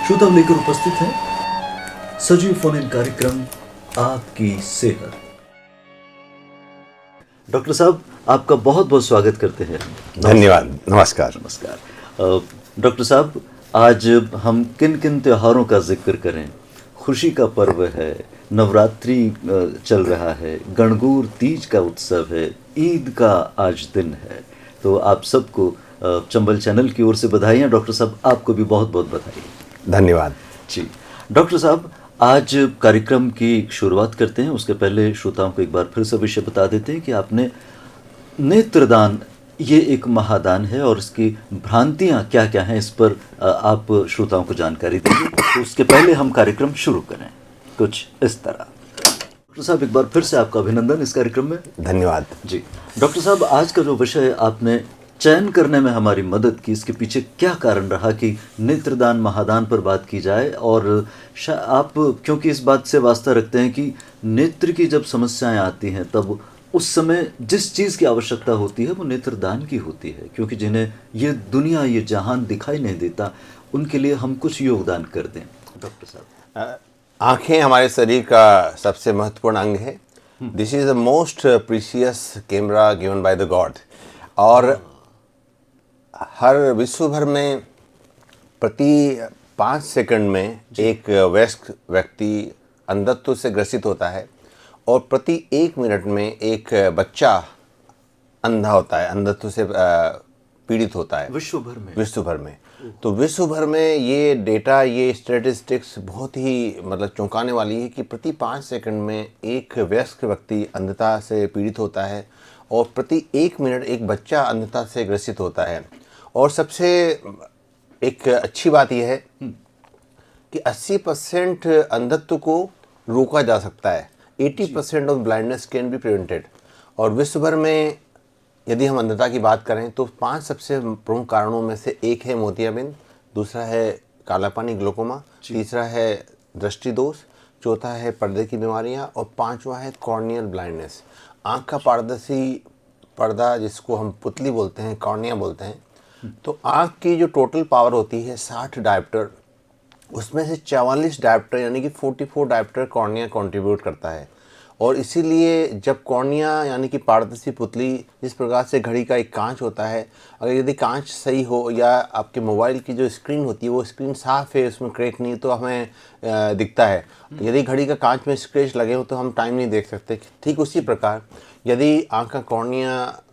श्रोता लेकर उपस्थित है सजीव फोन इन कार्यक्रम आपकी सेहत। डॉक्टर साहब, आपका बहुत बहुत स्वागत करते हैं। धन्यवाद। नमस्कार। नमस्कार। डॉक्टर साहब, आज हम किन किन त्योहारों का जिक्र करें? खुशी का पर्व है, नवरात्रि चल रहा है, गणगौर तीज का उत्सव है, ईद का आज दिन है। तो आप सबको चंबल चैनल की ओर से बधाइयाँ। डॉक्टर साहब, आपको भी बहुत बहुत बधाई। धन्यवाद जी डॉक्टर साहब, आज कार्यक्रम की शुरुआत करते हैं। उसके पहले श्रोताओं को एक बार फिर से विषय बता देते हैं कि आपने नेत्रदान, ये एक महादान है और इसकी भ्रांतियां क्या क्या हैं, इस पर आप श्रोताओं को जानकारी दीजिए। तो उसके पहले हम कार्यक्रम शुरू करें कुछ इस तरह। डॉक्टर साहब, एक बार फिर से आपका अभिनंदन इस कार्यक्रम में। धन्यवाद जी डॉक्टर साहब, आज का जो विषय आपने चयन करने में हमारी मदद की, इसके पीछे क्या कारण रहा कि नेत्रदान महादान पर बात की जाए? और आप क्योंकि इस बात से वास्ता रखते हैं कि नेत्र की जब समस्याएं आती हैं तब उस समय जिस चीज़ की आवश्यकता होती है वो नेत्रदान की होती है, क्योंकि जिन्हें ये दुनिया, ये जहान दिखाई नहीं देता, उनके लिए हम कुछ योगदान कर दें। डॉक्टर साहब, आँखें हमारे शरीर का सबसे महत्वपूर्ण अंग है। This is the most precious camera given by the God. और हर विश्व भर में प्रति 5 सेकंड में एक वयस्क व्यक्ति अंधत्व से ग्रसित होता है और प्रति 1 मिनट में एक बच्चा अंधा होता है, अंधत्व से पीड़ित होता है विश्व भर में। तो विश्व भर में ये डेटा, ये स्टैटिस्टिक्स बहुत ही मतलब चौंकाने वाली है कि प्रति 5 सेकंड में एक वयस्क व्यक्ति अंधता से पीड़ित होता है और प्रति 1 मिनट एक बच्चा अंधता से ग्रसित होता है। और सबसे एक अच्छी बात यह है कि 80% अंधत्व को रोका जा सकता है। 80% of blindness can be prevented. और विश्व भर में यदि हम अंधता की बात करें तो 5 सबसे प्रमुख कारणों में से एक है मोतियाबिंद, दूसरा है काला पानी ग्लोकोमा, तीसरा है दृष्टि दोष, चौथा है पर्दे की बीमारियां और 5वां है कॉर्नियल ब्लाइंडनेस। आँख का पारदर्शी पर्दा, जिसको हम पुतली बोलते हैं, कॉर्निया बोलते हैं। तो आँख की जो टोटल पावर होती है 60 डायप्टर, उसमें से 44 डायप्टर यानी कि 44 डायप्टर कॉर्निया कंट्रीब्यूट करता है। और इसीलिए जब कॉर्निया यानी कि पारदर्शी पुतली, जिस प्रकार से घड़ी का एक कांच होता है, अगर यदि कांच सही हो या आपके मोबाइल की जो स्क्रीन होती है वो स्क्रीन साफ़ है, उसमें क्रैक नहीं, तो हमें दिखता है। यदि घड़ी का कांच में स्क्रैच लगे हो तो हम टाइम नहीं देख सकते। ठीक उसी प्रकार यदि आँख का कॉर्निया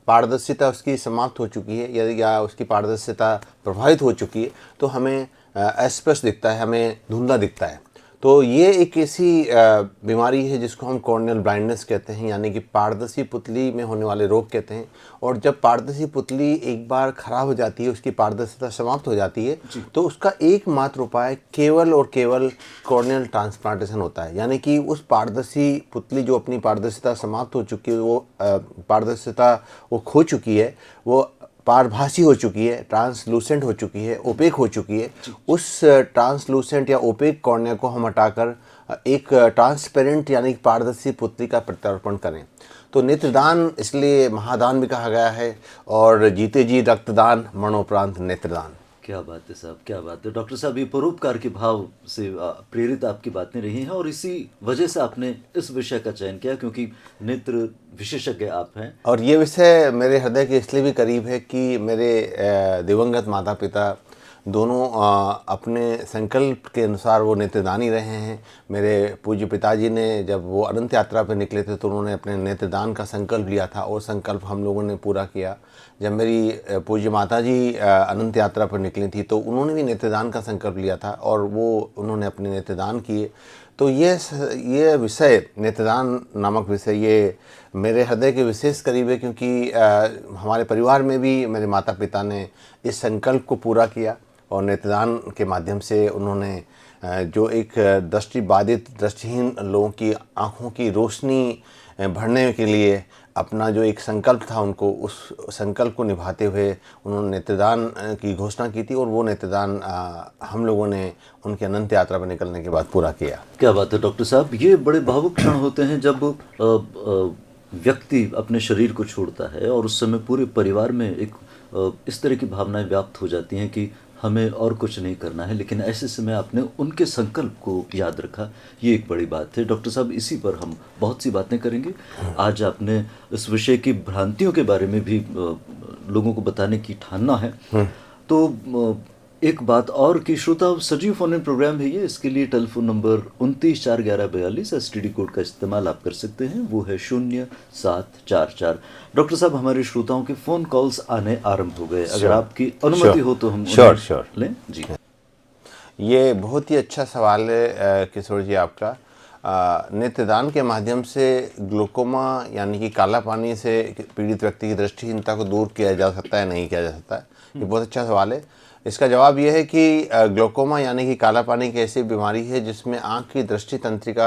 पारदर्शिता उसकी समाप्त हो चुकी है, यदि या उसकी पारदर्शिता प्रभावित हो चुकी है, तो हमें अस्पष्ट दिखता है, हमें धुंधला दिखता है। तो ये एक ऐसी बीमारी है जिसको हम कॉर्नियल ब्लाइंडनेस कहते हैं, यानी कि पारदर्शी पुतली में होने वाले रोग कहते हैं। और जब पारदर्शी पुतली एक बार खराब हो जाती है, उसकी पारदर्शिता समाप्त हो जाती है, तो उसका एकमात्र उपाय केवल और केवल कॉर्नियल ट्रांसप्लांटेशन होता है। यानी कि उस पारदर्शी पुतली जो अपनी पारदर्शिता समाप्त हो चुकी है, वो पारदर्शिता वो खो चुकी है, वो पारभासी हो चुकी है, ट्रांसलूसेंट हो चुकी है, ओपेक हो चुकी है, उस ट्रांसलूसेंट या ओपेक कॉर्निया को हम हटाकर एक ट्रांसपेरेंट यानी पारदर्शी पुतली का प्रत्यारोपण करें। तो नेत्रदान इसलिए महादान भी कहा गया है। और जीते जी रक्तदान, मरणोपरांत नेत्रदान। क्या बात है साहब, क्या बात है। डॉक्टर साहब, ये परोपकार के भाव से प्रेरित आपकी बातें रही हैं और इसी वजह से आपने इस विषय का चयन किया, क्योंकि नेत्र विशेषज्ञ आप हैं। और ये विषय मेरे हृदय के इसलिए भी करीब है कि मेरे दिवंगत माता पिता दोनों अपने संकल्प के अनुसार वो नेत्रदानी रहे हैं। मेरे पूज्य पिताजी ने जब वो अनंत यात्रा पर निकले थे तो उन्होंने अपने नेत्रदान का संकल्प लिया था और संकल्प हम लोगों ने पूरा किया। जब मेरी पूज्य माताजी अनंत यात्रा पर निकली थी तो उन्होंने भी नेत्रदान का संकल्प लिया था और वो उन्होंने अपने नेत्रदान किए। तो ये विषय, नेत्रदान नामक विषय, ये मेरे हृदय के विशेष करीब है, क्योंकि हमारे परिवार में भी मेरे माता पिता ने इस संकल्प को पूरा किया और नेत्रदान के माध्यम से उन्होंने जो एक दृष्टिबाधित, दृष्टिहीन लोगों की आँखों की रोशनी भरने के लिए अपना जो एक संकल्प था, उनको उस संकल्प को निभाते हुए उन्होंने नेत्रदान की घोषणा की थी और वो नेत्रदान हम लोगों ने उनकी अनंत यात्रा पर निकलने के बाद पूरा किया। क्या बात है डॉक्टर साहब, ये बड़े भावुक क्षण होते हैं जब व्यक्ति अपने शरीर को छोड़ता है और उस समय पूरे परिवार में एक इस तरह की भावनाएं व्याप्त हो जाती हैं कि हमें और कुछ नहीं करना है, लेकिन ऐसे समय आपने उनके संकल्प को याद रखा, ये एक बड़ी बात है। डॉक्टर साहब, इसी पर हम बहुत सी बातें करेंगे। आज आपने इस विषय की भ्रांतियों के बारे में भी लोगों को बताने की ठानना है। तो एक बात और कि श्रोता सजीव फोन इन प्रोग्राम है ये, इसके लिए टेलीफोन नंबर 29 4 11 42 एसटीडी कोड का इस्तेमाल आप कर सकते हैं, वो है 0744। डॉक्टर साहब, हमारे श्रोताओं के फ़ोन कॉल्स आने आरंभ हो गए, अगर आपकी अनुमति हो तो हम श्योर लें जी। ये बहुत ही अच्छा सवाल है किशोर जी आपका। नेत्रदान के माध्यम से ग्लूकोमा यानी कि काला पानी से पीड़ित व्यक्ति की दृष्टिहीनता को दूर किया जा सकता है, नहीं किया जा सकता है? ये बहुत अच्छा सवाल है। इसका जवाब ये है कि ग्लूकोमा यानी कि काला पानी की ऐसी बीमारी है जिसमें आँख की दृष्टि तंत्रिका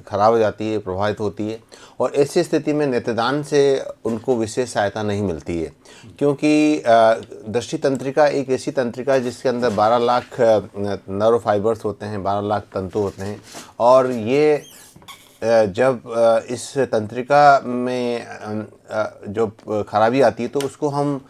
खराब हो जाती है, प्रभावित होती है, और ऐसी स्थिति में नेत्रदान से उनको विशेष सहायता नहीं मिलती है, क्योंकि दृष्टि तंत्रिका एक ऐसी तंत्रिका है जिसके अंदर 12 लाख नर्व फाइबर्स होते हैं, 12 लाख तंतु होते हैं, और ये जब इस तंत्रिका में जो खराबी आती है तो उसको हम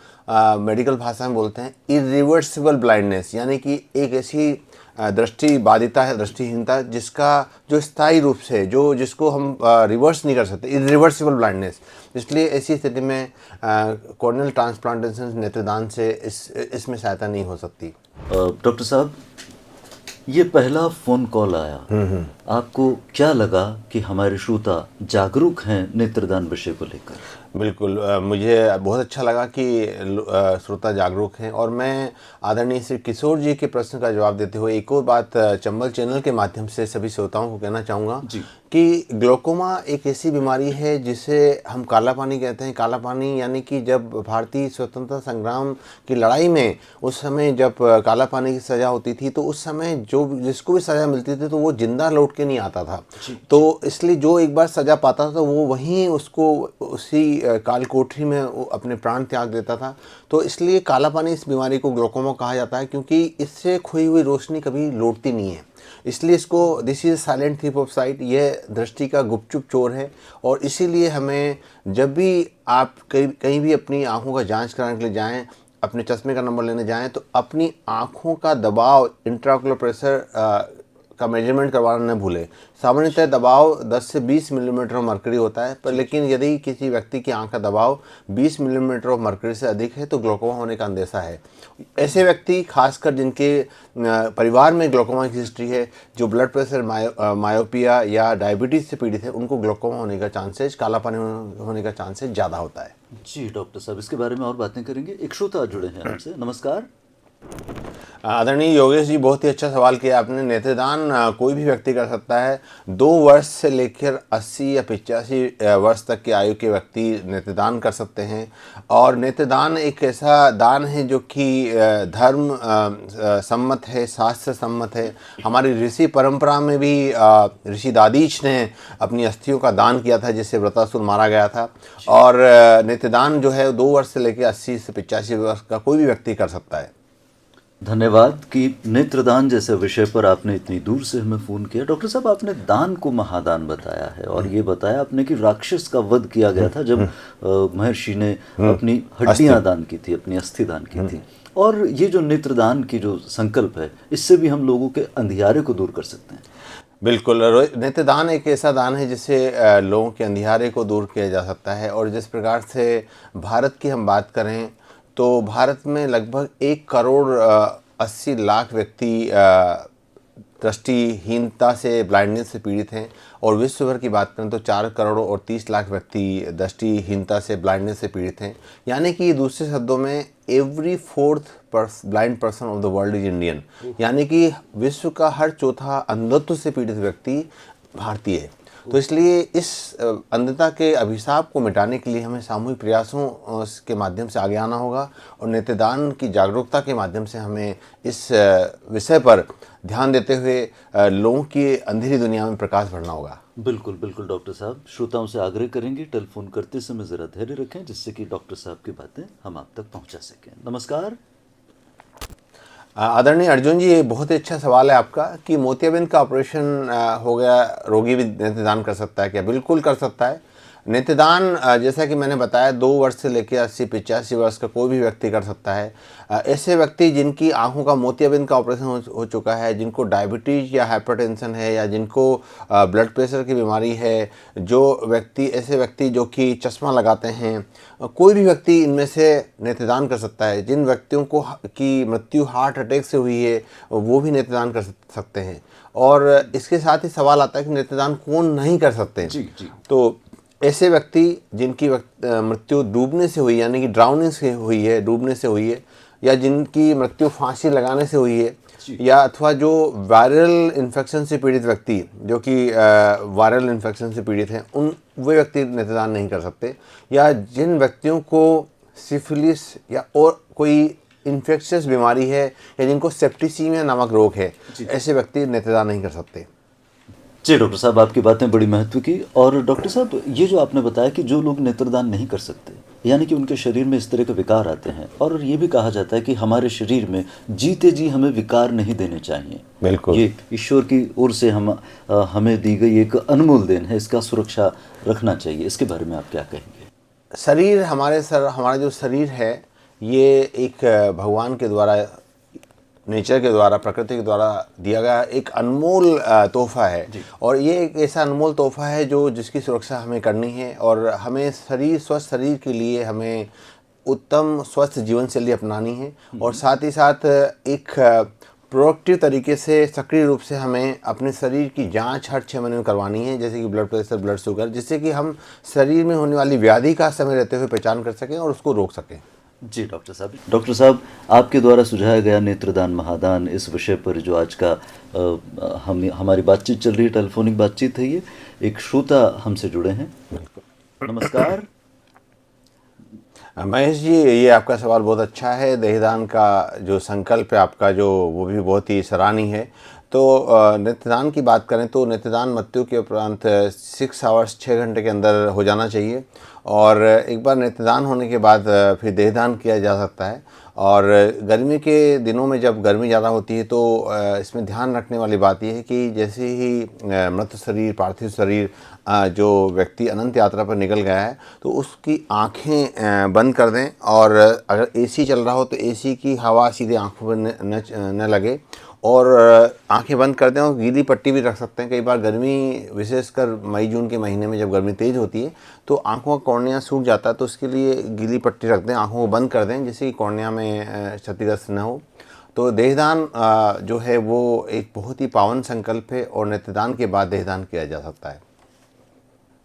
मेडिकल भाषा में बोलते हैं इरिवर्सिबल ब्लाइंडनेस, यानी कि एक ऐसी दृष्टि बाधिता है, दृष्टिहीनता जिसका जो स्थायी रूप से जिसको हम रिवर्स नहीं कर सकते, इरिवर्सिबल ब्लाइंडनेस। इसलिए ऐसी स्थिति में कॉर्नियल ट्रांसप्लांटेशन नेत्रदान से इसमें सहायता नहीं हो सकती। डॉक्टर साहब, ये पहला फ़ोन कॉल आया, आपको क्या लगा कि हमारे श्रोता जागरूक हैं नेत्रदान विषय को लेकर? बिल्कुल, मुझे बहुत अच्छा लगा कि श्रोता जागरूक हैं, और मैं आदरणीय श्री किशोर जी के प्रश्न का जवाब देते हुए एक और बात चंबल चैनल के माध्यम से सभी श्रोताओं को कहना चाहूँगा कि ग्लूकोमा एक ऐसी बीमारी है जिसे हम काला पानी कहते हैं। काला पानी यानी कि जब भारतीय स्वतंत्रता संग्राम की लड़ाई में उस समय जब काला पानी की सज़ा होती थी तो उस समय जिसको भी सज़ा मिलती थी तो वो जिंदा लौट के नहीं आता था। तो इसलिए जो एक बार सज़ा पाता था वो वहीं उसको उसी काल कोठरी में अपने प्राण त्याग देता था। तो इसलिए काला पानी इस बीमारी को ग्लूकोमा कहा जाता है, क्योंकि इससे खोई हुई रोशनी कभी लौटती नहीं है। इसलिए इसको this is silent thief of site, यह दृष्टि का गुपचुप चोर है। और इसीलिए हमें जब भी आप कहीं भी अपनी आँखों का जांच कराने के लिए जाएं, अपने चश्मे का नंबर लेने जाएं, तो अपनी आँखों का दबाव, इंट्राओकुलर प्रेशर का मेजरमेंट करवाना न भूलें। सामान्यतः दबाव 10 से 20 मिलीमीटर ऑफ मरकरी होता है, पर लेकिन यदि किसी व्यक्ति की आंख का दबाव 20 मिलीमीटर ऑफ मरकरी से अधिक है तो ग्लूकोमा होने का अंदेशा है। ऐसे व्यक्ति, खासकर जिनके परिवार में ग्लूकोमा की हिस्ट्री है, जो ब्लड प्रेशर, मायोपिया या डायबिटीज़ से पीड़ित है, उनको ग्लूकोमा होने का चांसेस, काला पानी होने का चांसेस ज़्यादा होता है। जी डॉक्टर साहब, इसके बारे में और बातें करेंगे। एक श्रोता जुड़े हैं हमसे, नमस्कार। आदरणीय योगेश जी, बहुत ही अच्छा सवाल किया आपने। नेत्रदान कोई भी व्यक्ति कर सकता है। 2 वर्ष से लेकर 80 या 85 वर्ष तक की आयु के व्यक्ति नेत्रदान कर सकते हैं। और नेत्रदान एक ऐसा दान है जो कि धर्म सम्मत है, शास्त्र सम्मत है। हमारी ऋषि परंपरा में भी ऋषि दादीच ने अपनी अस्थियों का दान किया था, जिससे वृतासुर मारा गया था। और नेत्रदान जो है 2 वर्ष से लेकर 80 से 85 वर्ष का कोई भी व्यक्ति कर सकता है। धन्यवाद कि नेत्रदान जैसे विषय पर आपने इतनी दूर से हमें फ़ोन किया। डॉक्टर साहब, आपने दान को महादान बताया है, और ये बताया आपने कि राक्षस का वध किया गया था जब महर्षि ने अपनी हड्डियां दान की थी, अपनी अस्थि दान की थी। और ये जो नेत्रदान की जो संकल्प है, इससे भी हम लोगों के अंधियारे को दूर कर सकते हैं। बिल्कुल, नेत्रदान एक ऐसा दान है जिससे लोगों के अंधियारे को दूर किया जा सकता है। और जिस प्रकार से भारत की हम बात करें तो भारत में लगभग 1 करोड़ 80 लाख व्यक्ति दृष्टिहीनता से, ब्लाइंडनेस से पीड़ित हैं। और विश्व भर की बात करें तो 4 करोड़ और 30 लाख व्यक्ति दृष्टिहीनता से, ब्लाइंडनेस से पीड़ित हैं। यानी कि दूसरे शब्दों में every 4th blind person of the world is Indian, यानी कि विश्व का हर चौथा अंधत्व से पीड़ित व्यक्ति भारतीय है। तो इसलिए इस अंधता के अभिशाप को मिटाने के लिए हमें सामूहिक प्रयासों के माध्यम से आगे आना होगा, और नेत्रदान की जागरूकता के माध्यम से हमें इस विषय पर ध्यान देते हुए लोगों की अंधेरी दुनिया में प्रकाश भरना होगा। बिल्कुल बिल्कुल डॉक्टर साहब, श्रोताओं से आग्रह करेंगे टेलीफोन करते समय ज़रा धैर्य रखें, जिससे कि डॉक्टर साहब की बातें हम आप तक पहुंचा सकें। नमस्कार। आदरणीय अर्जुन जी, ये बहुत ही अच्छा सवाल है आपका कि मोतियाबिंद का ऑपरेशन हो गया, रोगी भी नेत्रदान कर सकता है क्या? बिल्कुल कर सकता है। नेत्रदान जैसा कि मैंने बताया 2 वर्ष से लेकर 80-85 वर्ष का कोई भी व्यक्ति कर सकता है। ऐसे व्यक्ति जिनकी आंखों का मोतियाबिंद का ऑपरेशन हो चुका है, जिनको डायबिटीज़ या हाइपरटेंशन है, या जिनको ब्लड प्रेशर की बीमारी है, ऐसे व्यक्ति जो कि चश्मा लगाते हैं, कोई भी व्यक्ति इनमें से नेत्रदान कर सकता है। जिन व्यक्तियों की मृत्यु हार्ट अटैक से हुई है वो भी नेत्रदान कर सकते हैं। और इसके साथ ही सवाल आता है कि नेत्रदान कौन नहीं कर सकते। जी जी। तो ऐसे व्यक्ति जिनकी मृत्यु डूबने से हुई, यानी कि ड्राउनिंग से हुई है, डूबने से हुई है, या जिनकी मृत्यु फांसी लगाने से हुई है, या अथवा जो वायरल इन्फेक्शन से पीड़ित व्यक्ति जो कि वायरल इन्फेक्शन से पीड़ित हैं, वे व्यक्ति नेत्रदान नहीं कर सकते। या जिन व्यक्तियों को सिफिलिस या और कोई इन्फेक्शियस बीमारी है, या जिनको सेप्टिसीमिया नामक रोग है, ऐसे व्यक्ति नेत्रदान नहीं कर सकते। जी डॉक्टर साहब, आपकी बातें बड़ी महत्व की। और डॉक्टर साहब, ये जो आपने बताया कि जो लोग नेत्रदान नहीं कर सकते, यानी कि उनके शरीर में इस तरह के विकार आते हैं, और ये भी कहा जाता है कि हमारे शरीर में जीते जी हमें विकार नहीं देने चाहिए। बिल्कुल, ये ईश्वर की ओर से हमें दी गई एक अनमोल देन है, इसका सुरक्षा रखना चाहिए। इसके बारे में आप क्या कहेंगे? शरीर हमारा जो शरीर है, ये एक भगवान के द्वारा, नेचर के द्वारा, प्रकृति के द्वारा दिया गया एक अनमोल तोहफा है। और ये एक ऐसा अनमोल तोहफा है जिसकी सुरक्षा हमें करनी है। और हमें स्वस्थ शरीर के लिए हमें उत्तम स्वस्थ जीवन शैली अपनानी है। और साथ ही साथ एक प्रोएक्टिव तरीके से, सक्रिय रूप से हमें अपने शरीर की जांच हर 6 महीने में करवानी है, जैसे कि ब्लड प्रेशर, ब्लड शुगर, जिससे कि हम शरीर में होने वाली व्याधि का समय रहते हुए पहचान कर सकें और उसको रोक सकें। जी डॉक्टर साहब, आपके द्वारा सुझाया गया नेत्रदान महादान, इस विषय पर जो आज का हमारी बातचीत चल रही है, टेलीफोनिक बातचीत है, ये एक श्रोता हमसे जुड़े हैं। नमस्कार महेश जी, ये आपका सवाल बहुत अच्छा है। देहदान का जो संकल्प है आपका, वो भी बहुत ही सराहनीय है। तो नेत्रदान की बात करें तो नेत्रदान मृत्यु के उपरांत 6 आवर्स 6 घंटे के अंदर हो जाना चाहिए। और एक बार नेत्रदान होने के बाद फिर देहदान किया जा सकता है। और गर्मी के दिनों में जब गर्मी ज़्यादा होती है तो इसमें ध्यान रखने वाली बात यह है कि जैसे ही मृत शरीर, पार्थिव शरीर, जो व्यक्ति अनंत यात्रा पर निकल गया है, तो उसकी आँखें बंद कर दें। और अगर एसी चल रहा हो तो एसी की हवा सीधे आँखों पर न लगे, और आंखें बंद कर दें। और गीली पट्टी भी रख सकते हैं। कई बार गर्मी, विशेषकर मई जून के महीने में जब गर्मी तेज़ होती है तो आंखों का कॉर्निया सूख जाता है, तो उसके लिए गीली पट्टी रख दें, आंखों को बंद कर दें, जिससे कि कॉर्निया में क्षतिग्रस्त न हो। तो देहदान जो है वो एक बहुत ही पावन संकल्प है, और नेत्रदान के बाद देहदान किया जा सकता है।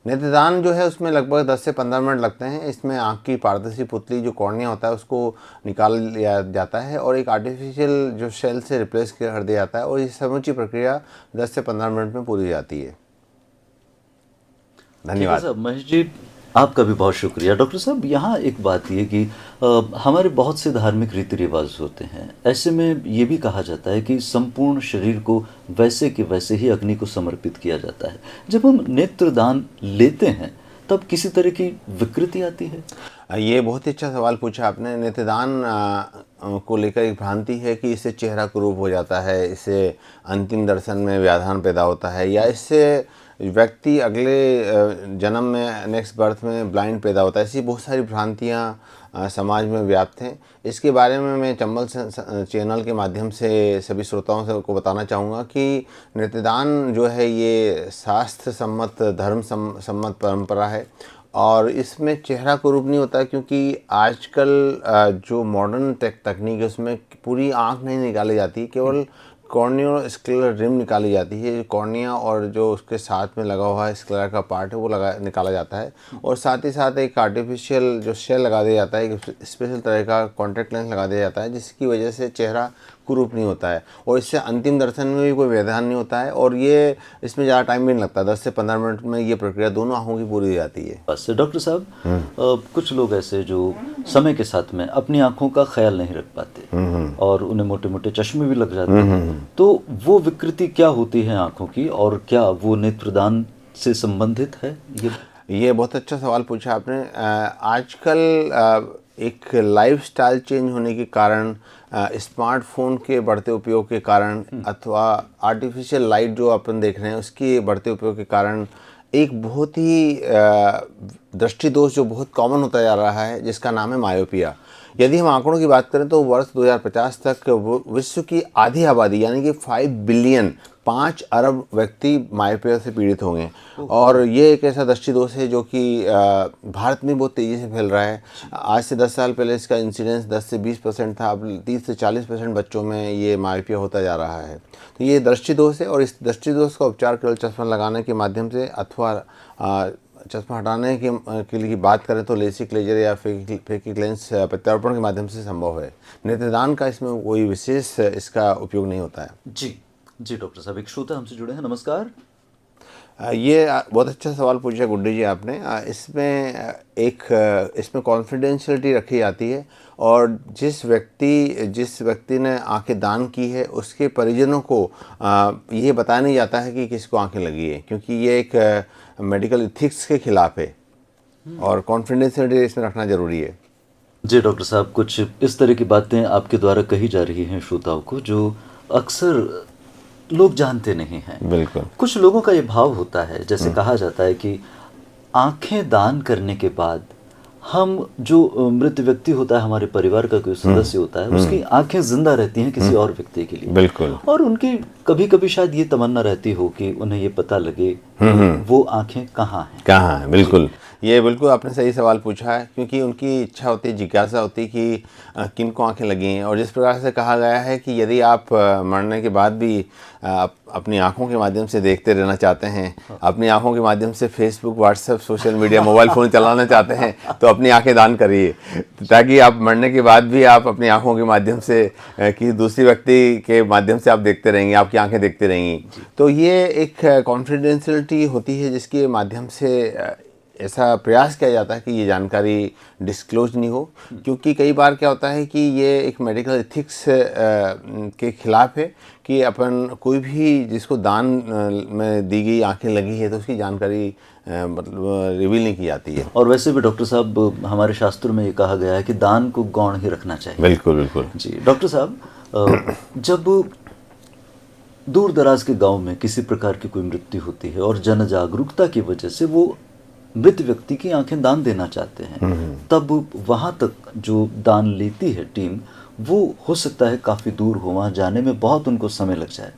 नेत्रदान जो है उसमें लगभग 10 से 15 मिनट लगते हैं। इसमें आँख की पारदर्शी पुतली, जो कॉर्निया होता है, उसको निकाल लिया जाता है और एक आर्टिफिशियल जो शेल से रिप्लेस कर दिया जाता है, और इस समूची प्रक्रिया 10 से 15 मिनट में पूरी हो जाती है। धन्यवाद महेश जी, आपका भी बहुत शुक्रिया। डॉक्टर साहब, यहाँ एक बात ये कि हमारे बहुत से धार्मिक रीति रिवाज होते हैं। ऐसे में ये भी कहा जाता है कि संपूर्ण शरीर को वैसे के वैसे ही अग्नि को समर्पित किया जाता है। जब हम नेत्रदान लेते हैं तब किसी तरह की विकृति आती है? ये बहुत ही अच्छा सवाल पूछा आपने। नेत्रदान को लेकर एक भ्रांति है कि इससे चेहरा कुरूप हो जाता है, इससे अंतिम दर्शन में व्याधान पैदा होता है, या इससे व्यक्ति अगले जन्म में, नेक्स्ट बर्थ में ब्लाइंड पैदा होता है। ऐसी बहुत सारी भ्रांतियाँ समाज में व्याप्त हैं। इसके बारे में मैं चंबल चैनल के माध्यम से सभी श्रोताओं को बताना चाहूँगा कि नेत्रदान जो है ये शास्त्र सम्मत, धर्म सम्मत परंपरा है, और इसमें चेहरा कुरूप नहीं होता, क्योंकि आजकल जो मॉडर्न तकनीक है उसमें पूरी आँख नहीं निकाली जाती, केवल कॉर्नियो-स्क्लेरल रिम निकाली जाती है। कॉर्निया और जो उसके साथ में लगा हुआ है स्क्लेरा का पार्ट है वो निकाला जाता है, और साथ ही साथ एक आर्टिफिशियल जो शेल लगा दिया जाता है, एक स्पेशल तरह का कॉन्टैक्ट लेंस लगा दिया जाता है, जिसकी वजह से चेहरा कुरूप नहीं होता है, और इससे अंतिम दर्शन में भी कोई व्यवधान नहीं होता है। और ये इसमें ज़्यादा टाइम भी नहीं लगता, 10 से 15 मिनट में ये प्रक्रिया दोनों आँखों की पूरी हो जाती है। बस डॉक्टर साहब, कुछ लोग ऐसे जो समय के साथ में अपनी आंखों का ख्याल नहीं रख पाते और उन्हें मोटे मोटे चश्मे भी लग जाते हैं, तो वो विकृति क्या होती है आंखों की, और क्या वो नेत्रदान से संबंधित है? ये बहुत अच्छा सवाल पूछा आपने। आजकल एक लाइफस्टाइल चेंज होने के कारण, स्मार्टफोन के बढ़ते उपयोग के कारण, अथवा आर्टिफिशियल लाइट जो अपन देख रहे हैं उसके बढ़ते उपयोग के कारण एक बहुत ही दृष्टि दोष जो बहुत कॉमन होता जा रहा है, जिसका नाम है मायोपिया। यदि हम आंकड़ों की बात करें तो वर्ष 2050 तक विश्व की आधी आबादी यानी कि 5 बिलियन 5 अरब व्यक्ति मायोपिया से पीड़ित होंगे। और ये एक ऐसा दृष्टि दोष है जो कि भारत में बहुत तेज़ी से फैल रहा है। आज से 10 साल पहले इसका इंसिडेंस 10 से 20% था, अब 30 से 40% बच्चों में ये मायोपिया होता जा रहा है। तो ये दृष्टि दोष है, और इस दृष्टि दोष का उपचार केवल चश्मा लगाने के माध्यम से अथवा चश्मा हटाने के लिए बात करें तो लेसिक लेजर या फेकिक लेंस प्रत्यारोपण के माध्यम से संभव है। नेत्रदान का इसमें कोई विशेष इसका उपयोग नहीं होता है। जी जी डॉक्टर साहब, एक श्रोता हमसे जुड़े हैं। नमस्कार। ये बहुत अच्छा सवाल पूछा गुड्डी जी आपने। इसमें कॉन्फिडेंशियलिटी रखी जाती है, और जिस व्यक्ति ने आंखें दान की है उसके परिजनों को ये बताया नहीं जाता है कि किसको आंखें लगी है, क्योंकि ये एक मेडिकल इथिक्स के खिलाफ है और कॉन्फिडेंशियलिटी इसमें रखना ज़रूरी है। जी डॉक्टर साहब, कुछ इस तरह की बातें आपके द्वारा कही जा रही हैं श्रोताओं को जो अक्सर लोग जानते नहीं हैं। बिल्कुल। कुछ लोगों का ये भाव होता है, जैसे कहा जाता है कि आंखें दान करने के बाद हम जो मृत व्यक्ति होता है, हमारे परिवार का कोई सदस्य होता है, उसकी आंखें जिंदा रहती हैं किसी और व्यक्ति के लिए। बिल्कुल। और उनकी कभी कभी शायद ये तमन्ना रहती हो कि उन्हें ये पता लगे कि वो आंखें कहाँ हैं। बिल्कुल। ये बिल्कुल आपने सही सवाल पूछा है, क्योंकि उनकी इच्छा होती है, जिज्ञासा होती है कि किन को आंखें लगी हैं। और जिस प्रकार से कहा गया है कि यदि आप मरने के बाद भी अपनी आंखों के माध्यम से देखते रहना चाहते हैं, अपनी आंखों के माध्यम से Facebook, WhatsApp, social media, mobile phone चलाना चाहते हैं, तो अपनी आंखें दान करिए, ताकि आप मरने के बाद भी आप अपनी आंखों के माध्यम से किसी दूसरी व्यक्ति के माध्यम से आप देखते रहेंगे, आपकी आंखें देखते रहेंगी। तो ये एक कॉन्फिडेंशियलिटी होती है जिसके माध्यम से ऐसा प्रयास किया जाता है कि ये जानकारी डिस्क्लोज नहीं हो, क्योंकि कई बार क्या होता है कि ये एक मेडिकल एथिक्स के खिलाफ है कि अपन कोई भी जिसको दान में दी गई आंखें लगी है तो उसकी जानकारी मतलब रिवील नहीं की जाती है। और वैसे भी डॉक्टर साहब, हमारे शास्त्रों में ये कहा गया है कि दान को गौण ही रखना चाहिए। बिल्कुल बिल्कुल। जी डॉक्टर साहब, जब दूर दराज के गांव में किसी प्रकार की कोई मृत्यु होती है और जन जागरूकता की वजह से वो मृत व्यक्ति की आंखें दान देना चाहते हैं, तब वहां तक जो दान लेती है टीम, वो हो सकता है काफ़ी दूर हो, वहाँ जाने में बहुत उनको समय लग जाए।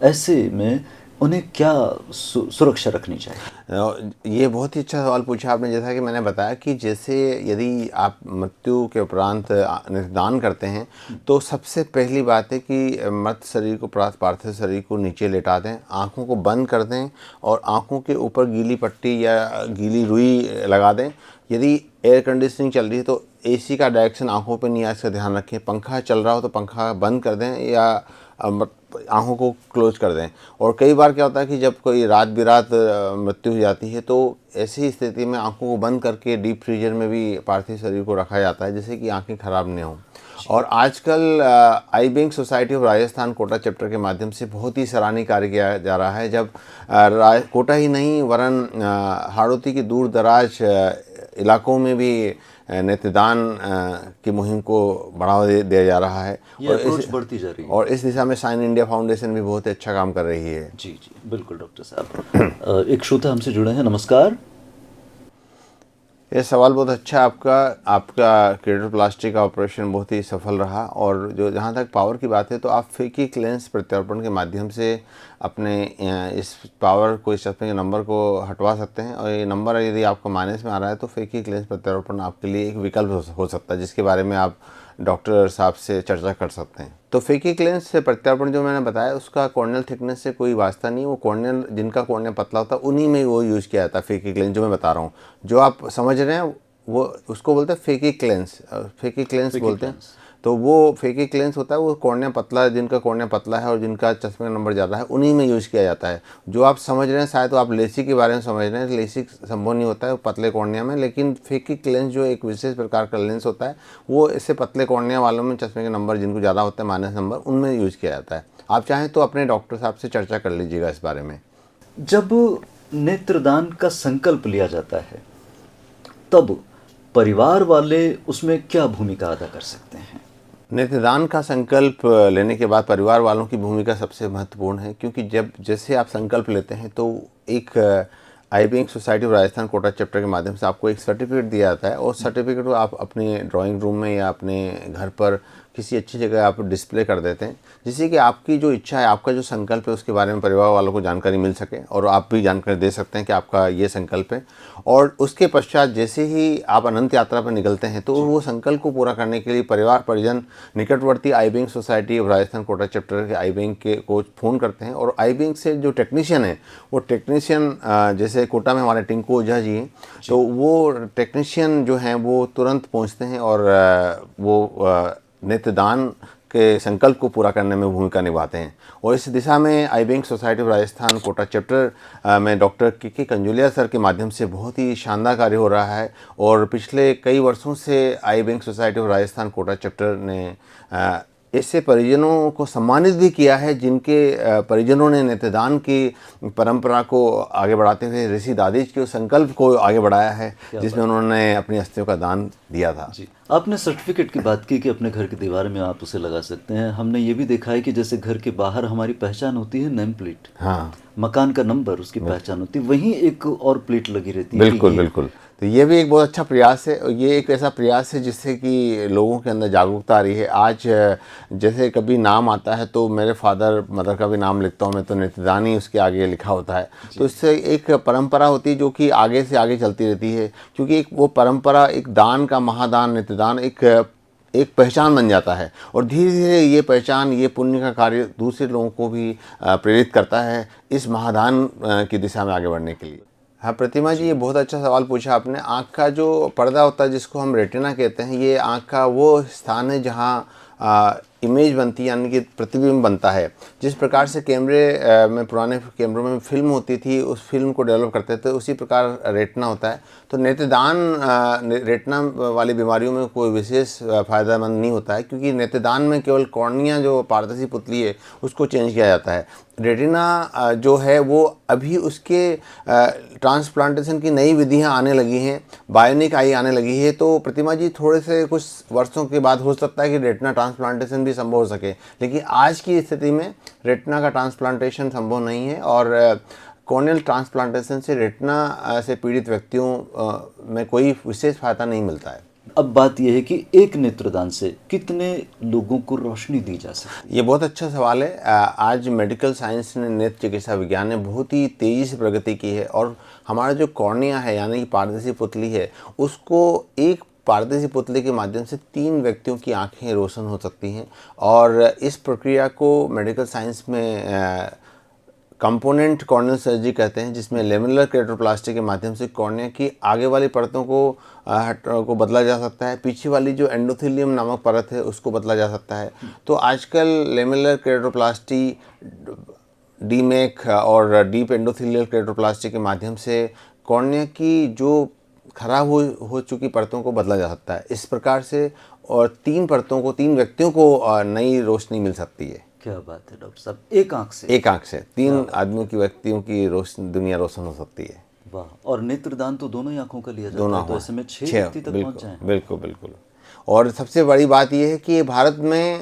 ऐसे में उन्हें क्या सुरक्षा रखनी चाहिए? ये बहुत ही अच्छा सवाल पूछा आपने। जैसा कि मैंने बताया कि जैसे यदि आप मृत्यु के उपरांत दान करते हैं तो सबसे पहली बात है कि मृत शरीर को, पार्थिव शरीर को नीचे लेटा दें, आँखों को बंद कर दें और आँखों के ऊपर गीली पट्टी या गीली रुई लगा दें। यदि एयर कंडीशनिंग चल रही है तो एसी का डायरेक्शन आँखों पर नहीं आए, इसका ध्यान रखें। पंखा चल रहा हो तो पंखा बंद कर दें या आँखों को क्लोज कर दें। और कई बार क्या होता है कि जब कोई रात बिरात मृत्यु हो जाती है तो ऐसी स्थिति में आँखों को बंद करके डीप फ्रीजर में भी पार्थिव शरीर को रखा जाता है, जिससे कि आँखें खराब नहीं हों। और आजकल eye bank society of Rajasthan Kota chapter के माध्यम से बहुत ही सराहनीय कार्य किया जा रहा है, जब कोटा ही नहीं वरन हाड़ौती के दूर दराज इलाकों में भी नेत्रदान की मुहिम को बढ़ावा दिया जा रहा है। ये अप्रोच बढ़ती जा रही है और इस दिशा में साइन इंडिया फाउंडेशन भी बहुत अच्छा काम कर रही है। जी जी बिल्कुल डॉक्टर साहब। एक श्रोता हमसे जुड़े हैं। नमस्कार। ये सवाल बहुत अच्छा आपका केटोप्लास्टी का ऑपरेशन बहुत ही सफल रहा। और जो जहाँ तक पावर की बात है तो आप फेकिक लेंस प्रत्यारोपण के माध्यम से अपने इस पावर को, इस चश्मे के नंबर को हटवा सकते हैं। और ये नंबर यदि आपको माइनस में आ रहा है तो फेकिक लेंस प्रत्यारोपण आपके लिए एक विकल्प हो सकता है, जिसके बारे में आप डॉक्टर साहब से चर्चा कर सकते हैं। तो फेकिक लेंस से प्रत्यारोपण जो मैंने बताया उसका कॉर्नियल थिकनेस से कोई वास्ता नहीं। वो कॉर्नियल, जिनका कॉर्निया पतला होता है उन्हीं में वो यूज़ किया जाता है फेकिक लेंस जो मैं बता रहा हूँ। जो आप समझ रहे हैं वो उसको बोलते हैं फेकिक लेंस, फेकिक लेंस बोलते हैं। तो वो फेकिक लेंस होता है, वो कॉर्निया पतला, जिनका कॉर्निया पतला है और जिनका चश्मे का नंबर ज़्यादा है उन्हीं में यूज़ किया जाता है। जो आप समझ रहे हैं शायद तो आप लेसिक के बारे में समझ रहे हैं, लेसिक संभव नहीं होता है पतले कॉर्निया में, लेकिन फेकिक लेंस जो एक विशेष प्रकार का लेंस होता है वो इससे पतले कॉर्निया वालों में चश्मे के नंबर जिनको ज़्यादा होता है, माइनस नंबर, उनमें यूज़ किया जाता है। आप चाहें तो अपने डॉक्टर साहब से चर्चा कर लीजिएगा इस बारे में। जब नेत्रदान का संकल्प लिया जाता है तब परिवार वाले उसमें क्या भूमिका अदा कर सकते हैं? नेत्रदान का संकल्प लेने के बाद परिवार वालों की भूमिका सबसे महत्वपूर्ण है, क्योंकि जैसे आप संकल्प लेते हैं तो एक eye wing society of Rajasthan Kota chapter के माध्यम से आपको एक सर्टिफिकेट दिया जाता है, और सर्टिफिकेट को आप अपने ड्राइंग रूम में या अपने घर पर किसी अच्छी जगह आप डिस्प्ले कर देते हैं, जिससे कि आपकी जो इच्छा है, आपका जो संकल्प है, उसके बारे में परिवार वालों को जानकारी मिल सके और आप भी जानकारी दे सकते हैं कि आपका ये संकल्प है। और उसके पश्चात जैसे ही आप अनंत यात्रा पर निकलते हैं तो वो संकल्प को पूरा करने के लिए परिवार परिजन निकटवर्ती eye wing society of Rajasthan Kota chapter के आई विंग के को फ़ोन करते हैं, और आई विंग से जो टेक्नीशियन है वो टेक्नीशियन, जैसे कोटा में हमारे टिंकू ओझा जी हैं, तो वो टेक्नीशियन जो हैं वो तुरंत पहुंचते हैं और वो नेत्रदान के संकल्प को पूरा करने में भूमिका निभाते हैं। और इस दिशा में eye wing society of Rajasthan Kota chapter में डॉक्टर के कंजुलिया सर के माध्यम से बहुत ही शानदार कार्य हो रहा है, और पिछले कई वर्षों से eye wing society of Rajasthan Kota chapter ने ऐसे परिजनों को सम्मानित भी किया है जिनके परिजनों ने नेत्रदान की परंपरा को आगे बढ़ाते हुए ऋषि दादीज के संकल्प को आगे बढ़ाया है, जिसमें उन्होंने अपनी अस्थियों का दान दिया था। जी, आपने सर्टिफिकेट की बात की कि अपने घर की दीवार में आप उसे लगा सकते हैं। हमने ये भी देखा है कि जैसे घर के बाहर हमारी पहचान होती है, नेम प्लेट, हाँ, मकान का नंबर, उसकी पहचान होती है, वहीं एक और प्लेट लगी रहती है। बिल्कुल बिल्कुल। तो ये भी एक बहुत अच्छा प्रयास है, और ये एक ऐसा प्रयास है जिससे कि लोगों के अंदर जागरूकता आ रही है। आज जैसे कभी नाम आता है तो मेरे फादर मदर का भी नाम लिखता हूँ मैं, तो नेत्रदान ही उसके आगे लिखा होता है, तो इससे एक परंपरा होती है जो कि आगे से आगे चलती रहती है, क्योंकि एक वो परंपरा, एक दान का महादान नेत्रदान एक पहचान बन जाता है, और धीरे धीरे ये पहचान, ये पुण्य का कार्य दूसरे लोगों को भी प्रेरित करता है इस महादान की दिशा में आगे बढ़ने के लिए। हाँ प्रतिमा जी, ये बहुत अच्छा सवाल पूछा आपने। आँख का जो पर्दा होता है जिसको हम रेटिना कहते हैं, ये आँख का वो स्थान है जहाँ इमेज बनती है, यानी कि प्रतिबिंब बनता है। जिस प्रकार से कैमरे में, पुराने कैमरों में फिल्म होती थी, उस फिल्म को डेवलप करते थे, उसी प्रकार रेटिना होता है। तो नेत्रदान रेटिना वाली बीमारियों में कोई विशेष फ़ायदेमंद नहीं होता है, क्योंकि नेत्रदान में केवल कॉर्निया जो पारदर्शी पुतली है उसको चेंज किया जाता है। रेटिना जो है वो अभी उसके ट्रांसप्लांटेशन की नई विधियां आने लगी हैं, बायोनिक आई आने लगी है। तो प्रतिमा जी, थोड़े से कुछ वर्षों के बाद हो सकता है कि रेटिना ट्रांसप्लांटेशन भी संभव हो सके, लेकिन आज की स्थिति में रेटिना का ट्रांसप्लांटेशन संभव नहीं है, और कॉर्नियल ट्रांसप्लांटेशन से रेटिना से पीड़ित व्यक्तियों में कोई विशेष फायदा नहीं मिलता है। अब बात यह है कि एक नेत्रदान से कितने लोगों को रोशनी दी जा सकती है? ये बहुत अच्छा सवाल है। आज मेडिकल साइंस ने, नेत्र चिकित्सा विज्ञान ने बहुत ही तेज़ी से प्रगति की है, और हमारा जो कॉर्निया है, यानी कि पारदर्शी पुतली है, उसको एक पारदर्शी पुतली के माध्यम से 3 व्यक्तियों की आंखें रोशन हो सकती हैं। और इस प्रक्रिया को मेडिकल साइंस में कंपोनेंट कॉर्नियल सर्जरी कहते हैं, जिसमें लेमिनर केरेटोप्लास्टी के माध्यम से कॉर्निया की आगे वाली परतों को बदला जा सकता है, पीछे वाली जो एंडोथेलियम नामक परत है उसको बदला जा सकता है। तो आजकल लेमिनर केरेटोप्लास्टी, डीमेक और डीप एंडोथेलियल केरेटोप्लास्टी के माध्यम से कॉर्निया की जो खराब हो चुकी परतों को बदला जा सकता है। इस प्रकार से और 3 परतों को, 3 व्यक्तियों को नई रोशनी मिल सकती है। क्या बात है डॉक्टर साहब, एक आंख से 3 आदमियों की, व्यक्तियों की दुनिया रोशन हो सकती है। वाह। और नेत्रदान तो दोनों ही आंखों का लिया जाता है, तो ऐसे में 6 व्यक्ति तक पहुंच जाएं। बिल्कुल बिल्कुल। और सबसे बड़ी बात यह है कि भारत में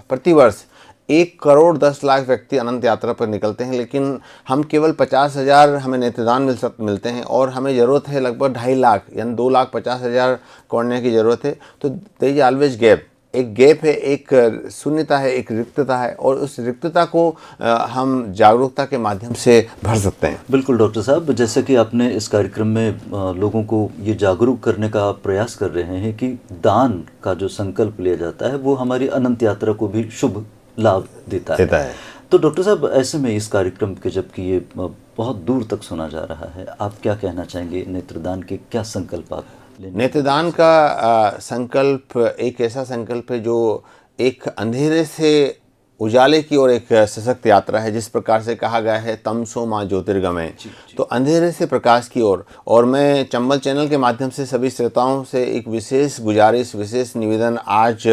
प्रतिवर्ष 1,10,00,000 व्यक्ति अनंत यात्रा पर निकलते हैं, लेकिन हम केवल 50,000 हमें नेत्रदान मिलते हैं, और हमें ज़रूरत है लगभग 2.5 लाख, यानी 2,50,000 कॉर्निया की ज़रूरत है। तो देयर इज ऑलवेज गैप, एक गैप है, एक शून्यता है, एक रिक्तता है, और उस रिक्तता को हम जागरूकता के माध्यम से भर सकते हैं। बिल्कुल डॉक्टर साहब, जैसे कि आपने इस कार्यक्रम में लोगों को ये जागरूक करने का प्रयास कर रहे हैं कि दान का जो संकल्प लिया जाता है वो हमारी अनंत यात्रा को भी शुभ लाभ देता है। तो डॉक्टर साहब, ऐसे में इस कार्यक्रम के, जबकि ये बहुत दूर तक सुना जा रहा है, आप क्या कहना चाहेंगे? नेत्रदान के क्या संकल्प आप लेने? नेत्रदान का संकल्प एक ऐसा संकल्प है जो एक अंधेरे से उजाले की ओर एक सशक्त यात्रा है। जिस प्रकार से कहा गया है, तमसो मां ज्योतिर्गमय, तो अंधेरे से प्रकाश की ओर। और मैं चंबल चैनल के माध्यम से सभी श्रोताओं से एक विशेष गुजारिश, विशेष निवेदन, आज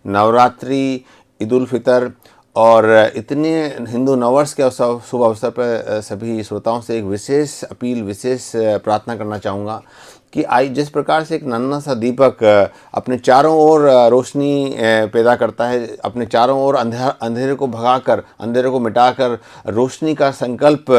नवरात्रि, ईद उल फितर और इतने हिंदू नववर्ष के शुभ अवसर पर सभी श्रोताओं से एक विशेष अपील, विशेष प्रार्थना करना चाहूँगा कि आज जिस प्रकार से एक नन्हा सा दीपक अपने चारों ओर रोशनी पैदा करता है, अपने चारों ओर अंधेरे को भगाकर, अंधेरे को मिटाकर रोशनी का संकल्प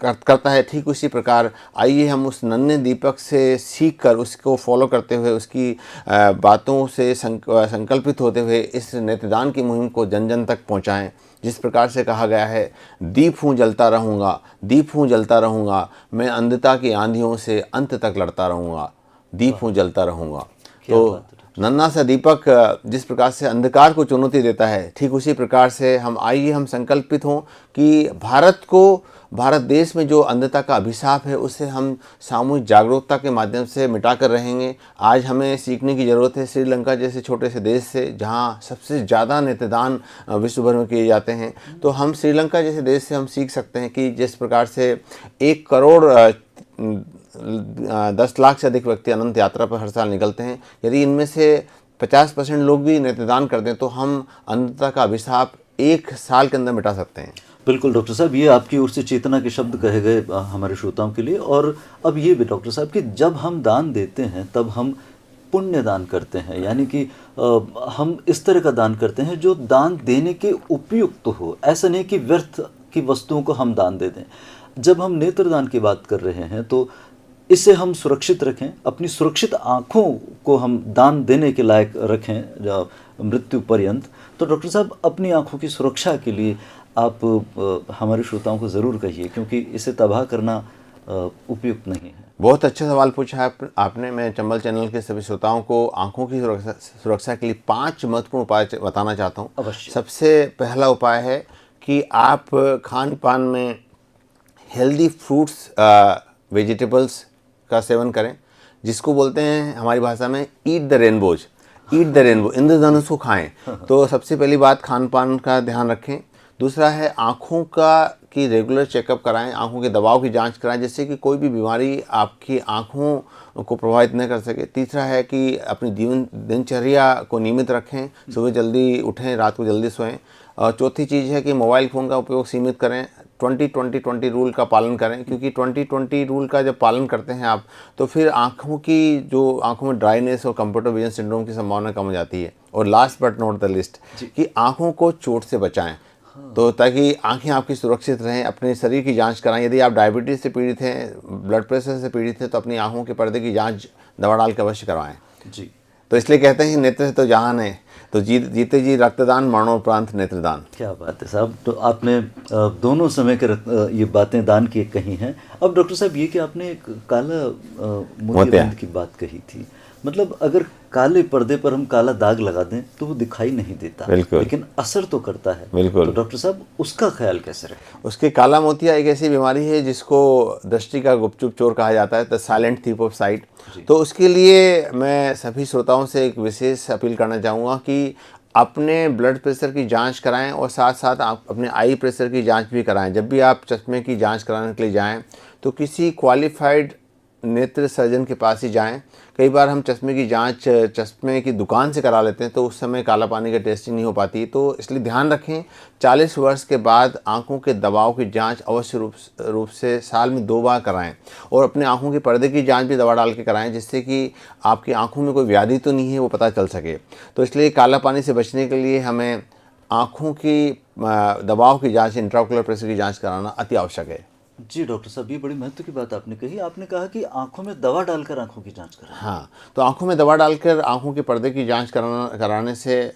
करता है, ठीक उसी प्रकार आइए हम उस नन्हे दीपक से सीख कर उसको फॉलो करते हुए उसकी बातों से संकल्पित होते हुए इस नेत्रदान की मुहिम को जन जन तक पहुंचाएं। जिस प्रकार से कहा गया है, दीप हूँ जलता रहूँगा, दीप हूँ जलता रहूँगा, मैं अंधता की आंधियों से अंत तक लड़ता रहूँगा, दीप हूँ जलता रहूँगा। तो नन्हा सा दीपक जिस प्रकार से अंधकार को चुनौती देता है, ठीक उसी प्रकार से हम संकल्पित हों कि भारत देश में जो अंधता का अभिशाप है उसे हम सामूहिक जागरूकता के माध्यम से मिटा कर रहेंगे। आज हमें सीखने की ज़रूरत है श्रीलंका जैसे छोटे से देश से, जहां सबसे ज़्यादा नेत्रदान विश्व भर में किए जाते हैं। तो हम श्रीलंका जैसे देश से हम सीख सकते हैं कि जिस प्रकार से 1 करोड़ 10 लाख से अधिक व्यक्ति अनंत यात्रा पर हर साल निकलते हैं, यदि इनमें से 50% लोग भी नेत्रदान कर दें तो हम अंधता का अभिशाप 1 साल के अंदर मिटा सकते हैं। बिल्कुल डॉक्टर साहब, ये आपकी ओर से चेतना के शब्द कहे गए हमारे श्रोताओं के लिए। और अब ये भी डॉक्टर साहब कि जब हम दान देते हैं तब हम पुण्य दान करते हैं, यानी कि हम इस तरह का दान करते हैं जो दान देने के उपयुक्त हो, ऐसा नहीं कि व्यर्थ की वस्तुओं को हम दान दे दें। जब हम नेत्रदान की बात कर रहे हैं तो इसे हम सुरक्षित रखें, अपनी सुरक्षित आँखों को हम दान देने के लायक रखें मृत्यु पर्यंत। तो डॉक्टर साहब, अपनी आँखों की सुरक्षा के लिए आप हमारे श्रोताओं को ज़रूर कहिए, क्योंकि इसे तबाह करना उपयुक्त नहीं है। बहुत अच्छा सवाल पूछा है आपने। मैं चंबल चैनल के सभी श्रोताओं को आँखों की सुरक्षा के लिए 5 महत्वपूर्ण उपाय बताना चाहता हूँ। अवश्य। सबसे पहला उपाय है कि आप खान पान में हेल्दी फ्रूट्स वेजिटेबल्स का सेवन करें, जिसको बोलते हैं हमारी भाषा में eat the rainbows, eat the rainbow, इंद्रधनुष को खाएं। तो सबसे पहली बात खान पान का ध्यान रखें। दूसरा है आँखों की रेगुलर चेकअप कराएं, आँखों के दबाव की जांच कराएं, जिससे कि कोई भी बीमारी आपकी आँखों को प्रभावित न कर सके। तीसरा है कि अपनी दिनचर्या को नियमित रखें, सुबह जल्दी उठें, रात को जल्दी सोएं। और चौथी चीज़ है कि मोबाइल फ़ोन का उपयोग सीमित करें, 20-20-20 रूल का पालन करें, क्योंकि 20-20 रूल का जब पालन करते हैं आप तो फिर आँखों में ड्राइनेस और कंप्यूटर विजन सिंड्रोम की संभावना कम हो जाती है। और last but not the list कि आँखों को चोट से बचाएं, तो ताकि आंखें आपकी सुरक्षित रहें। अपने शरीर की जांच कराएं। यदि आप डायबिटीज़ से पीड़ित हैं, ब्लड प्रेशर से पीड़ित हैं, तो अपनी आंखों के पर्दे की जांच दवा डाल के अवश्य करवाएं। जी। तो इसलिए कहते हैं नेत्र से तो जहान है, तो जीते जी रक्तदान, मरणोपरांत नेत्रदान। क्या बात है साहब। तो आपने दोनों समय के ये बातें दान की कही हैं। अब डॉक्टर साहब, ये कि आपने एक काला मोतियाबिंद की बात कही थी, मतलब अगर काले पर्दे पर हम काला दाग लगा दें तो वो दिखाई नहीं देता, लेकिन असर तो करता है। बिल्कुल। तो डॉक्टर साहब, उसका ख्याल कैसे रखें? उसके काला मोतिया एक ऐसी बीमारी है जिसको दृष्टि का गुपचुप चोर कहा जाता है, the silent thief of site. तो उसके लिए मैं सभी श्रोताओं से एक विशेष अपील करना चाहूँगा कि अपने ब्लड प्रेशर की जांच कराएं और साथ साथ आप अपने आई प्रेशर की जांच भी कराएं। जब भी आप चश्मे की जांच कराने के लिए जाएं तो किसी क्वालिफाइड नेत्र सर्जन के पास ही जाएं। कई बार हम चश्मे की जांच चश्मे की दुकान से करा लेते हैं, तो उस समय काला पानी का टेस्टिंग नहीं हो पाती। तो इसलिए ध्यान रखें, 40 वर्ष के बाद आंखों के दबाव की जांच अवश्य रूप से साल में 2 बार कराएं। और अपने आंखों के पर्दे की जांच भी दवा डाल के कराएं, जिससे कि आपकी आंखों में कोई व्याधि तो नहीं है वो पता चल सके। तो इसलिए काला पानी से बचने के लिए हमें आँखों की दबाव की जाँच, इंट्राओकुलर प्रेशर की जाँच कराना अति आवश्यक है। जी डॉक्टर साहब, ये बड़ी महत्व की बात आपने कही। आपने कहा कि आंखों में दवा डालकर आंखों की जांच कराएं। हाँ, तो आंखों में दवा डालकर आंखों के पर्दे की जांच कराने से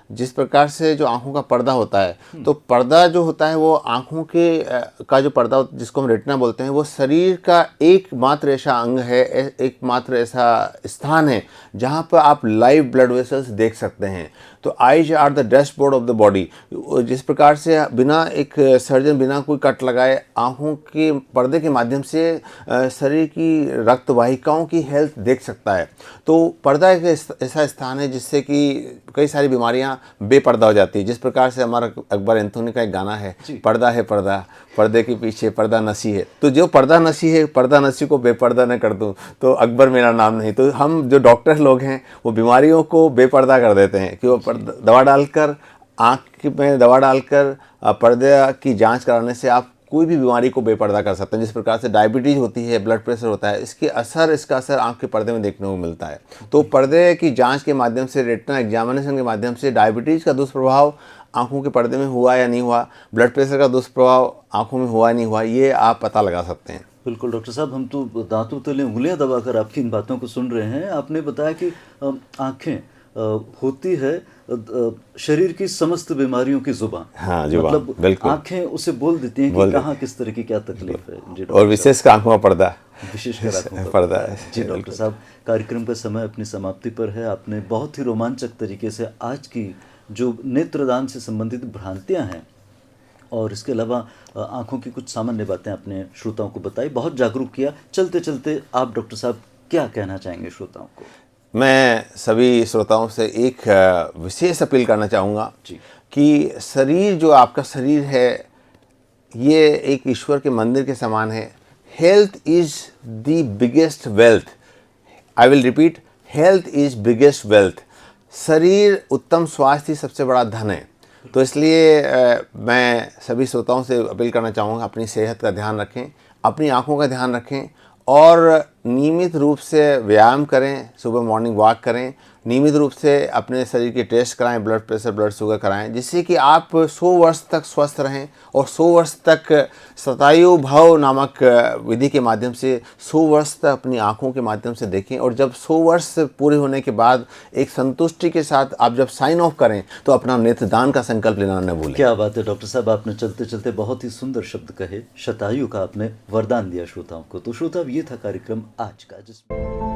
जिस प्रकार से जो आंखों का पर्दा होता है, तो पर्दा जो होता है वो आंखों के का जो पर्दा जिसको हम रेटिना बोलते हैं, वो शरीर का एकमात्र ऐसा अंग है, एकमात्र ऐसा स्थान है जहाँ पर आप लाइव ब्लड वेसल्स देख सकते हैं। तो eyes are the dashboard of the body. जिस प्रकार से बिना एक सर्जन बिना कोई कट लगाए आँखों के पर्दे के माध्यम से शरीर की रक्त वाहिकाओं की हेल्थ देख सकता है। तो पर्दा एक ऐसा स्थान है जिससे कि कई सारी बीमारियां बेपर्दा हो जाती है। जिस प्रकार से हमारा अकबर एंथोनी का एक गाना है, पर्दा है पर्दा, पर्दे के पीछे पर्दा नसी है। तो जो पर्दा नसी है, पर्दा नसी को बेपर्दा न कर दूं तो अकबर मेरा नाम नहीं। तो हम जो डॉक्टर लोग हैं वो बीमारियों को बेपर्दा कर देते हैं कि वो दवा डालकर, आँख में दवा डालकर पर्दे की जांच कराने से आप कोई भी बीमारी को बेपर्दा कर सकते हैं। जिस प्रकार से डायबिटीज़ होती है, ब्लड प्रेशर होता है, इसका असर आंख के पर्दे में देखने को मिलता है। तो पर्दे की जांच के माध्यम से, रेटिना एग्जामिनेशन के माध्यम से डायबिटीज़ का दुष्प्रभाव आंखों के पर्दे में हुआ या नहीं हुआ, ब्लड प्रेशर का दुष्प्रभाव आंखों में हुआ या नहीं हुआ, ये आप पता लगा सकते हैं। बिल्कुल डॉक्टर साहब, हम तो दांतों तले उंगलियां दबाकर आपकी इन बातों को सुन रहे हैं। आपने बताया कि आंखें होती है शरीर की समस्त बीमारियों की जुबान। हाँ, जुबान, मतलब बिल्कुल। आंखें उसे बोल देती हैं कि कहाँ किस तरह की क्या तकलीफ है। जी और विशेषकर आंखों में पर्दा, विशेषकर आंखों का पर्दा है। जी डॉक्टर साहब, कार्यक्रम का समय अपनी समाप्ति पर है। आपने बहुत ही रोमांचक तरीके से आज की जो नेत्रदान से संबंधित भ्रांतियां हैं और इसके अलावा आंखों की कुछ सामान्य बातें अपने श्रोताओं को बताई, बहुत जागरूक किया। चलते चलते आप डॉक्टर साहब क्या कहना चाहेंगे श्रोताओं को? मैं सभी श्रोताओं से एक विशेष अपील करना चाहूँगा कि शरीर, जो आपका शरीर है, ये एक ईश्वर के मंदिर के समान है। Health is the biggest wealth. I will repeat, health is biggest wealth. शरीर, उत्तम स्वास्थ्य ही सबसे बड़ा धन है। तो इसलिए मैं सभी श्रोताओं से अपील करना चाहूँगा, अपनी सेहत का ध्यान रखें, अपनी आँखों का ध्यान रखें और नियमित रूप से व्यायाम करें, सुबह मॉर्निंग वॉक करें, नियमित रूप से अपने शरीर के टेस्ट कराएं, ब्लड प्रेशर, ब्लड शुगर कराएं, जिससे कि आप 100 वर्ष तक स्वस्थ रहें और 100 वर्ष तक शतायु भव नामक विधि के माध्यम से 100 वर्ष तक अपनी आँखों के माध्यम से देखें। और जब 100 वर्ष पूरे होने के बाद एक संतुष्टि के साथ आप जब साइन ऑफ करें तो अपना नेत्रदान का संकल्प लेना न भूलें। क्या बात है डॉक्टर साहब, आपने चलते चलते बहुत ही सुंदर शब्द कहे, शतायु का आपने वरदान दिया श्रोताओं को। तो श्रोता, ये था कार्यक्रम आज का, जिसमें